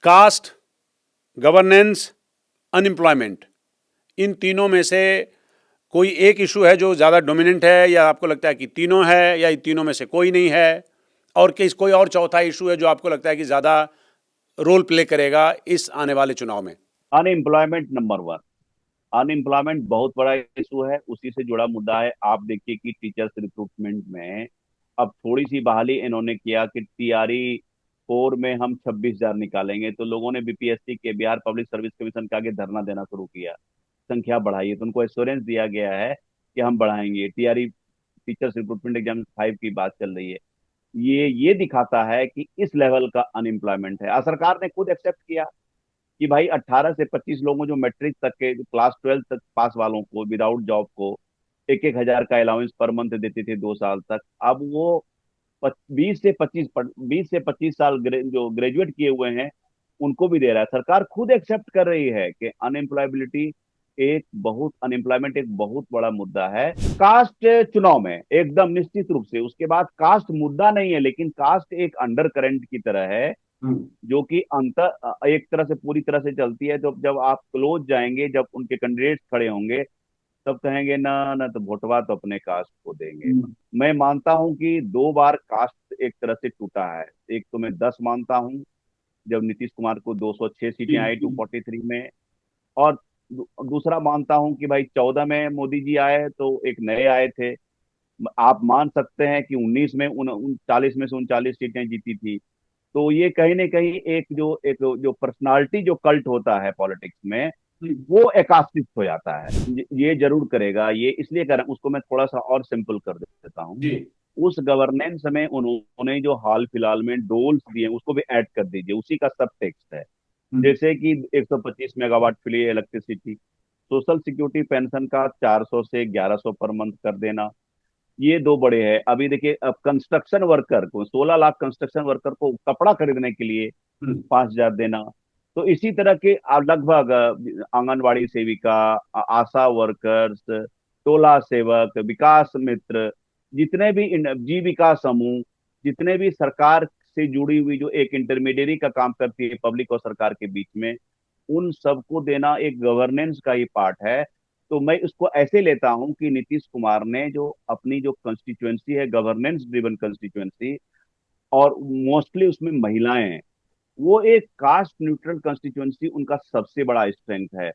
Cast, governance, unemployment, इन तीनों में से कोई एक इशू है जो ज़्यादा डोमिनेंट है, या आपको लगता है कि तीनों है, या इन तीनों में से कोई नहीं है, और कोई और चौथा इशू है जो आपको लगता है कि ज़्यादा रोल प्ले करेगा इस आने वाले चुनाव में? Unemployment number one. अनएम्प्लॉयमेंट बहुत बड़ा इशू है, उसी से जुड़ा मुद्दा है। आप देखिए कि टीचर्स रिक्रूटमेंट में अब थोड़ी सी बहाली इन्होंने किया कि टीआरई 4 में हम 26,000 निकालेंगे, तो लोगों ने बीपीएससी के, बिहार पब्लिक सर्विस कमीशन के आगे धरना देना शुरू किया, संख्या बढ़ाई है। तो उनको एश्योरेंस दिया गया है कि हम बढ़ाएंगे। टीआरई, टीचर्स रिक्रूटमेंट एग्जाम 5 की बात चल रही है। ये दिखाता है कि इस लेवल का अनएम्प्लॉयमेंट है। सरकार ने खुद एक्सेप्ट किया कि भाई 18 से 25 लोगों, जो मैट्रिक तक के, जो क्लास 12 तक पास वालों को विदाउट जॉब को 1,100 का अलाउंस पर मंथ देते थे 2 साल तक, अब वो 20 से 25 जो ग्रेजुएट किए हुए हैं उनको भी दे रहा है। सरकार खुद एक्सेप्ट कर रही है कि अनएम्प्लॉयमेंट एक बहुत बड़ा मुद्दा है। कास्ट चुनाव में एकदम निश्चित रूप से, उसके बाद कास्ट मुद्दा नहीं है, लेकिन कास्ट एक अंडर करंट की तरह है, जो कि अंतर एक तरह से पूरी तरह से चलती है। तो जब आप क्लोज जाएंगे, जब उनके कैंडिडेट्स खड़े होंगे, तब कहेंगे ना ना, तो वोटवा तो अपने कास्ट को देंगे। मैं मानता हूं कि 2 बार कास्ट एक तरह से टूटा है। एक तो मैं 10 मानता हूं, जब नीतीश कुमार को 206 सीटें आई 243 में। और दूसरा मानता हूं कि भाई 14 में मोदी जी आए तो एक नए आए थे। आप मान सकते हैं कि 19 में 39 में से 39 सीटें जीती थी। तो ये कहीं ना कहीं एक जो पर्सनालिटी जो कल्ट होता है पॉलिटिक्स में, वो एकात्मिक हो जाता है। ये जरूर करेगा। ये इसलिए कर, उसको मैं थोड़ा सा और सिंपल कर देता हूँ। जी। उस गवर्नेंस में उन्होंने जो हाल फिलहाल में डोल्स दिए उसको भी ऐड कर दीजिए, उसी का सब टेक्स्ट है। जैसे कि 125 megawatt free electricity, social security pension का 400 से 1100 पर मंथ कर देना, ये दो बड़े हैं। अभी देखिए, अब कंस्ट्रक्शन वर्कर को 16 लाख कंस्ट्रक्शन वर्कर को कपड़ा खरीदने के लिए 5,000 देना। तो इसी तरह के लगभग आंगनवाड़ी सेविका, आशा वर्कर्स, टोला सेवक, विकास मित्र, जितने भी जीविका समूह, जितने भी सरकार से जुड़ी हुई जो एक इंटरमीडिएरी का काम करती है पब्लिक और सरकार के बीच में, उन सबको देना एक गवर्नेंस का ही पार्ट है। तो मैं इसको ऐसे लेता हूं कि नीतीश कुमार ने जो अपनी जो कंस्टिट्यूएंसी है, गवर्नेंस ड्रिवन कंस्टिट्यूएंसी, और मोस्टली उसमें महिलाएं हैं, वो एक कास्ट न्यूट्रल कंस्टिट्यूएंसी उनका सबसे बड़ा स्ट्रेंथ है।